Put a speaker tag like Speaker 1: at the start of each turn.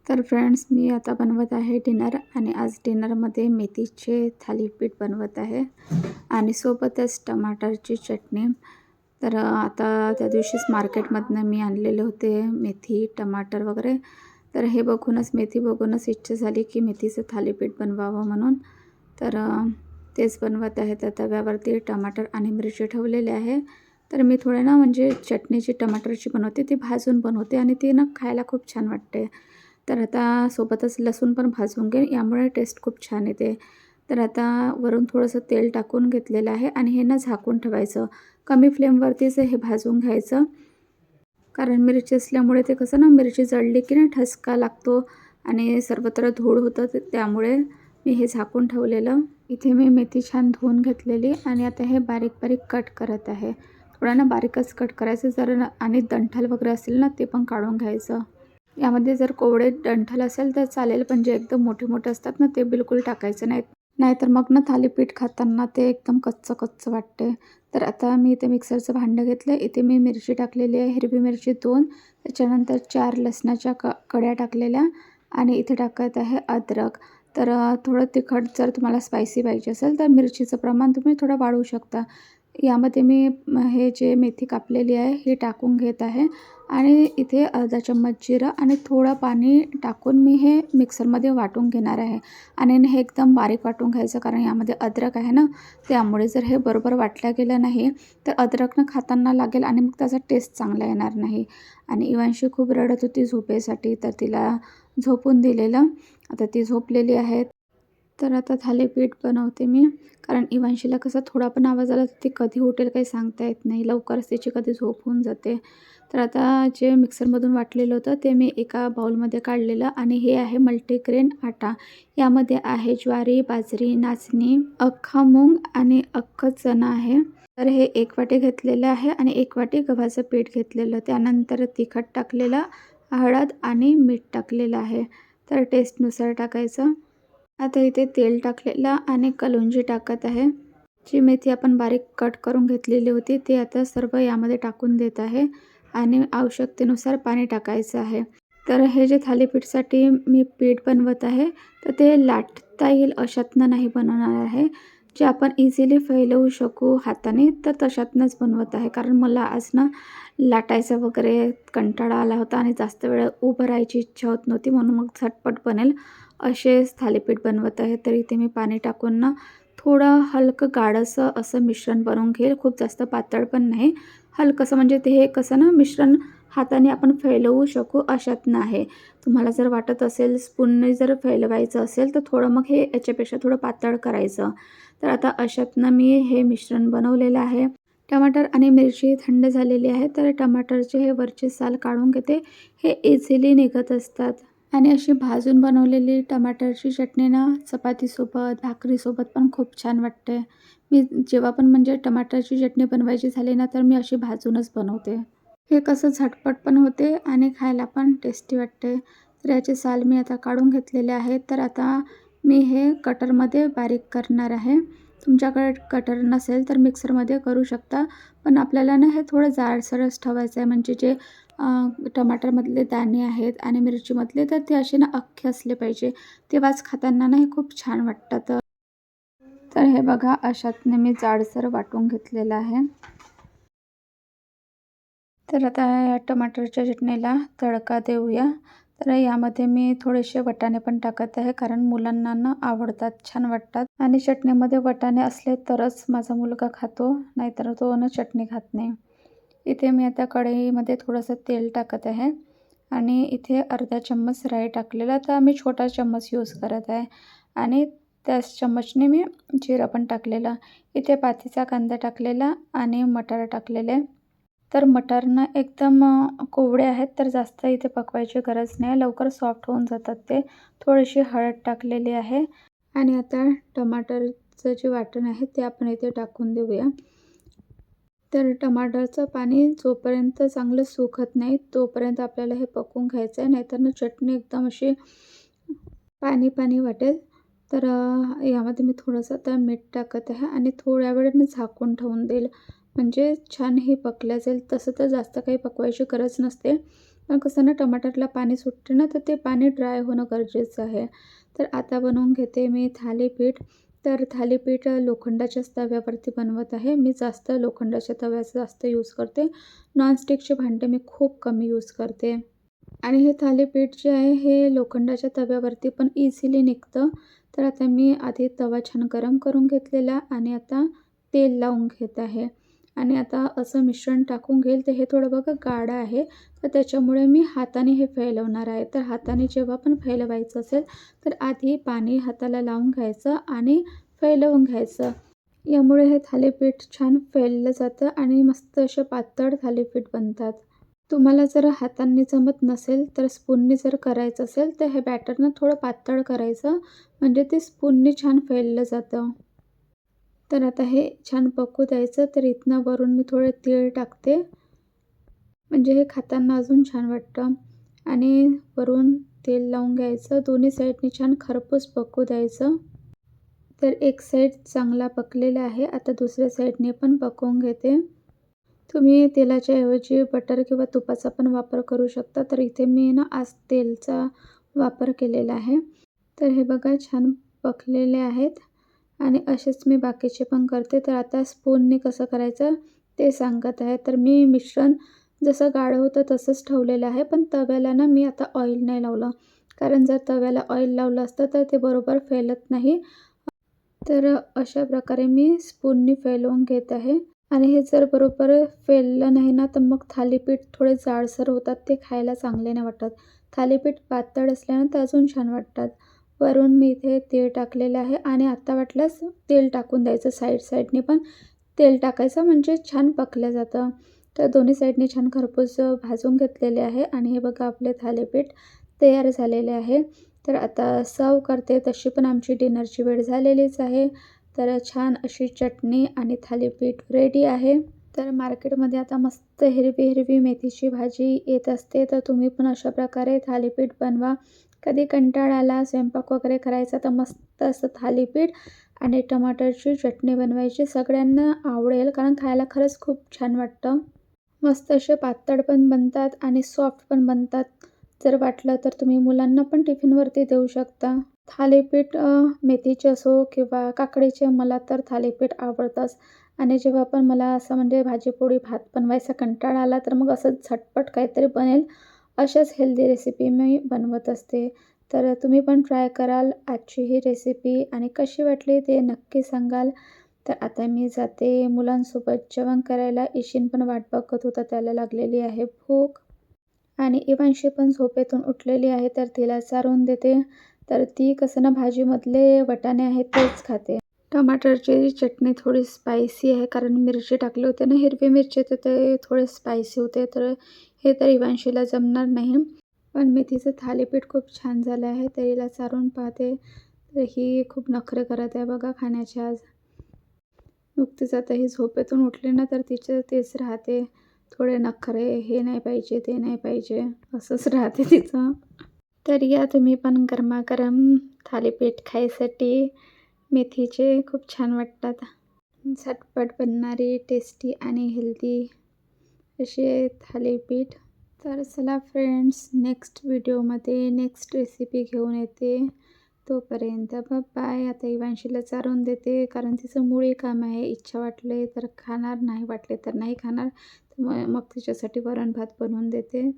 Speaker 1: तर फ्रेंड्स, मी आता बनवत आहे डिनर आणि आज डिनरमध्ये मेथीचे थालीपीठ बनवत आहे आणि सोबतच टमाटरची चटणी. तर आता त्या दिवशीच मार्केटमधनं मी आणलेले होते मेथी, टमाटर वगैरे. तर हे बघूनच, मेथी बघूनच इच्छा झाली की मेथीचं थालीपीठ बनवावं म्हणून. तर तेच बनवत आहे. तर तव्यावरती टमाटर आणि मिरची ठेवलेले आहे. तर मी थोडे ना म्हणजे चटणीची टमाटरची बनवते, ती भाजून बनवते आणि ती ना खायला खूप छान वाटते. तर आता सोबतच लसूण पण भाजून घेईन, यामुळे टेस्ट खूप छान येते. तर आता वरून थोडंसं तेल टाकून घेतलेलं आहे आणि हे ना झाकून ठेवायचं. कमी फ्लेमवरतीच हे भाजून घ्यायचं, कारण मिरची असल्यामुळे ते कसं ना, मिरची जळली की ना ठसका लागतो आणि सर्वत्र धूळ होतं. त्यामुळे मी हे झाकून ठेवलेलं. इथे मी मेथी छान धुवून घेतलेली आणि आता हे बारीक बारीक कट करत आहे. थोडं ना बारीकच कट करायचं, जर आणि दंठाल वगैरे असेल ना ते पण काढून घ्यायचं. यामध्ये जर कोवळे डंठल असेल तर चालेल, पण जे एकदम मोठे मोठे असतात ना ते बिलकुल टाकायचं नाहीत. नाहीतर मग ना थालीपीठ खाताना ते एकदम कच्चं कच्चं वाटते. तर आता मी इथे मिक्सरचं भांडं घेतलं. इथे मी मिरची टाकलेली आहे, हिरवी मिरची 2, त्याच्यानंतर 4 लसणाच्या कड्या टाकलेल्या आणि इथे टाकत आहे अद्रक. तर थोडं तिखट जर तुम्हाला स्पायसी पाहिजे असेल तर मिरचीचं प्रमाण तुम्ही थोडं वाढवू शकता. यामध्ये मी हे जे मेथी कापलेली आहे हे टाकून घेत आहे आणि इथे अर्धा चम्मच जिरं आणि थोडं पाणी टाकून मी हे मिक्सरमध्ये वाटून घेणार आहे. आणि हे एकदम बारीक वाटून घ्यायचं, कारण यामध्ये अद्रक आहे ना, त्यामुळे जर हे बरोबर वाटलं गेलं नाही तर अद्रकनं खाताना लागेल आणि मग त्याचा टेस्ट चांगला येणार नाही. आणि इवांशी खूप रडत होती झोपेसाठी, तर तिला झोपून दिलेलं. आता ती झोपलेली आहे. तर आता थालीपीठ बनवते मी, कारण इवांशीला कसं थोडा पण आवाज आला तर ती कधी उठेल काही सांगता येत नाही. लवकरच तिची कधी झोप होऊन जाते. तर आता जे मिक्सरमधून वाटलेलं होतं ते मी एका बाउलमध्ये काढलेलं आणि हे आहे मल्टीग्रेन आटा. यामध्ये आहे ज्वारी, बाजरी, नाचणी, अख्खा मूग आणि अख्खं चणा आहे. तर हे 1 वाटी घेतलेलं आहे आणि 1 वाटी गव्हाचं पीठ घेतलेलं. त्यानंतर तिखट टाकलेलं, हळद आणि मीठ टाकलेलं आहे. तर टेस्टनुसार टाकायचं. आता इथे तेल टाकलेलं आणि कलौंजी टाकत आहे. जी मेथी आपण बारीक कट करून घेतलेली होती ते आता सर्व यामध्ये टाकून देत आहे आणि आवश्यकतेनुसार पाणी टाकायचं आहे. तर हे जे थालीपीठसाठी मी पीठ बनवत आहे तर ते लाटता येईल अशातनं नाही बनवणार आहे. जे आपण इझिली फैलवू शकू हाताने, तर तशातनंच बनवत आहे. कारण मला आज ना लाटायचा वगैरे कंटाळा आला होता आणि जास्त वेळ उभं राहायची इच्छा होत नव्हती, म्हणून मग झटपट बनेल असेच थालीपीठ बनवत आहे. तर इथे मी पाणी टाकून ना थोडं हलकं गाढसं असं मिश्रण बनवून घेईल. खूप जास्त पातळ पण नाही, हलकंसं, म्हणजे ते हे कसं ना मिश्रण हाताने आपण फैलवू शकू अशातनं आहे. तुम्हाला जर वाटत असेल स्पूनने जर फैलवायचं असेल तर थोडं मग हे याच्यापेक्षा थोडं पातळ करायचं. तर आता अशातनं मी हे मिश्रण बनवलेलं आहे. टमाटर आणि मिरची थंड झालेली आहे, तर टमाटरचे हे वरचे साल काढून घेते. हे इझिली निघत असतात. आणि अशी भाजून बनवलेली टमाटरची चटणी ना चपातीसोबत, भाकरीसोबत पण खूप छान वाटते. मी जेव्हा पण म्हणजे टमाटरची चटणी बनवायची झाली ना तर मी अशी भाजूनच बनवते. हे कसं झटपट पण होते आणि खायला पण टेस्टी वाटते. तर याचे साल मी आता काढून घेतलेले आहेत. तर आता मी हे कटरमध्ये बारीक करणार आहे. तुमच्याकडे कटर नसेल तर मिक्सरमध्ये करू शकता, पण आपल्याला ना हे थोडं जाडसरच ठेवायचं आहे, म्हणजे जे टमाटरमधले दाणे आहेत आणि मिरचीमधले तर ते असे ना अख्खे असले पाहिजे, तेव्हाच खाताना ना हे खूप छान वाटतात. तर हे बघा, अशातने मी जाडसर वाटून घेतलेलं आहे. तर आता या टमाटरच्या चटणीला तडका देऊया. तर यामध्ये मी थोडेसे वाटाणे पण टाकत आहे, कारण मुलांना ना आवडतात, छान वाटतात आणि चटणीमध्ये वाटाणे असले तरच माझा मुलगा खातो, नाहीतर तो ना चटणी खात नाही. इथे मी आता कढईमध्ये थोडंसं तेल टाकत आहे आणि इथे अर्धा चम्मच राई टाकलेला, तर मी छोटा चम्मच यूज करत आहे आणि त्याच चम्मचने मी जिरं पण टाकलेलं. इथे पातीचा कांदा टाकलेला आणि मटार टाकलेले. तर मटार ना एकदम कोवळे आहेत, तर जास्त इथे पकवायची गरज नाही, लवकर सॉफ्ट होऊन जातात ते. थोडीशी हळद टाकलेली आहे आणि आता टमाटरचं जे वाटण आहे ते आपण इथे टाकून देऊया. तर टमाटरचं पाणी जोपर्यंत चांगलं सुकत नाही तोपर्यंत आपल्याला हे पकवून घ्यायचं आहे, नाहीतर ना चटणी एकदम अशी पाणी पाणी वाटेल. तर यामध्ये मी थोडंसं आता मीठ टाकत आहे आणि थोड्या वेळ मी झाकून ठेवून देईल, म्हणजे छान हे पकल्या जाईल. तसं तर जास्त काही पकवायची गरज नसते, पण कसं ना टमाटरला पाणी सुटते ना, तर ते पाणी ड्राय होणं गरजेचं आहे. तर आता बनवून घेते मी थालीपीठ. तर थालीपीठ लोखंडाच्याच तव्यावरती बनवत आहे. मी जास्त लोखंडाच्या तव्याचा जास्त यूज करते. नॉनस्टिकचे भांडे मी खूप कमी यूज करते. आणि हे थालीपीठ जे आहे हे लोखंडाच्या तव्यावरती पण इझिली निघतं. तर आता मी आधी तवा छान गरम करून घेतलेला आणि आता तेल लावून घेत आहे. आणि आता असं मिश्रण टाकून घेईल, तर हे थोडं बघा गाढ आहे. तर त्याच्यामुळे मी हाताने हे फैलवणार आहे. तर हाताने जेव्हा पण फैलवायचं असेल, तर आधी पाणी हाताला लावून घ्यायचं आणि फैलवून घ्यायचं. यामुळे हे थालीपीठ छान फैललं जातं आणि मस्त असे पातळ थालीपीठ बनतात. तुम्हाला जर हातांनी जमत नसेल, तर स्पूननी जर करायचं असेल, तर हे बॅटर ना थोडं पातळ करायचं, म्हणजे ते स्पूननी छान फैललं जातं. तर आता हे छान पकू द्यायचं. तर इथनं वरून मी थोडे तीळ टाकते, म्हणजे हे खाताना अजून छान वाटतं. आणि वरून तेल लावून घ्यायचं. दोन्ही साईडनी छान खरपूस पकू द्यायचं. तर एक साईड चांगला पकलेला आहे. आता दुसऱ्या साईडने पण पकवून घेते. तुम्ही तेलाच्या ऐवजी बटर किंवा तुपाचा पण वापर करू शकता. तर इथे मी ना आज तेलचा वापर केलेला आहे. तर हे बघा छान पकलेले आहेत आणि असेच मी बाकीचे पण करते. तर आता स्पूननी कसं करायचं ते सांगत आहे. तर मी मिश्रण जसं गाढ होतं तसंच ठेवलेलं आहे. पण तव्याला ना मी आता ऑइल नाही लावलं. कारण जर तव्याला ऑइल लावलं असतं तर ते बरोबर फैलत नाही. तर अशा प्रकारे मी स्पूननी फैलवून घेत आहे. आणि हे जर बरोबर फैललं नाही ना, तर मग थालीपीठ थोडे जाडसर होतात. ते खायला चांगले नाही वाटत. थालीपीठ पातळ असल्यानं तर अजून छान वाटतात. वरून मी इथे तीळ टाकलेलं आहे आणि आता वाटल्यास तेल टाकून द्यायचं साईडनी पण तेल टाकायचं म्हणजे छान पकलं जातं. तर दोन्ही साईडनी छान खरपूस भाजून घेतलेले आहे आणि हे बघा आपले थालीपीठ तयार झालेले आहे. तर आता सर्व्ह करते. तशी पण आमची डिनरची वेळ झालेलीच आहे. तर छान अशी चटणी आणि थालीपीठ रेडी आहे. तर मार्केटमध्ये आता मस्त हिरवी मेथीची भाजी येत असते. तर तुम्ही पण अशा प्रकारे थालीपीठ बनवा. कधी कंटाळा आला स्वयंपाक वगैरे करायचा तर मस्त असं थालीपीठ आणि टमाटरची चटणी बनवायची. सगळ्यांना आवडेल कारण खायला खरंच खूप छान वाटतं. मस्त असे पातळ पण बनतात आणि सॉफ्ट पण बनतात. जर वाटलं तर तुम्ही मुलांना पण टिफिनवरती देऊ शकता. थालीपीठ मेथीचे असो किंवा काकडीचे मला तर थालीपीठ आवडतंच. आणि जेव्हा पण मला असं म्हणजे भाजी-पोळी, भात बनवायचा कंटाळा आला, तर मग असं झटपट काहीतरी बनेल, अशाच हेल्दी रेसिपी मी बनवत असते. तर तुम्ही पण ट्राय कराल आजची ही रेसिपी आणि कशी वाटली ते नक्की सांगाल. तर आता मी जाते मुलांसोबत जेवण करायला. इशिन पण वाट बघत होता, त्याला लागलेली आहे भूक. आणि इवांशी पण झोपेतून उठलेली आहे, तर तिला चारून देते. तर ती कसं ना भाजीमधले वाटाणे आहेत तेच खाते. टमाटरची चटणी थोडी स्पायसी आहे, कारण मिरची टाकली होती ना, हिरवी मिरची, तर ते थोडे स्पायसी होते. तर हे तर इवांशीला जमणार नाही. पण मेथीचं थालीपीठ खूप छान झालं आहे, तर हिला चारून पाहते. तर ही खूप नखरे करत आहे बघा खाण्याचे आज. नुकतीच आता ही झोपेतून उठली ना, तर तिचं तेच राहते. थोडे नखरे, हे नाही पाहिजे, ते नाही पाहिजे, असंच राहते तिचं. तर या तुम्ही पण गरमागरम थालीपीठ खायसाठी. मेथीचे खूप छान वाटतात. झटपट बनणारी, टेस्टी आणि हेल्दी असे थालीपीठ. तर चला फ्रेंड्स, नेक्स्ट व्हिडिओमध्ये नेक्स्ट रेसिपी घेऊन येते. तोपर्यंत बाय. आता इवांशीला चारून देते, कारण तिचं मुळी काम आहे. इच्छा वाटले तर खाणार, नाही वाटले तर नाही खाणार. तर मग तिच्यासाठी वरण भात बनवून देते.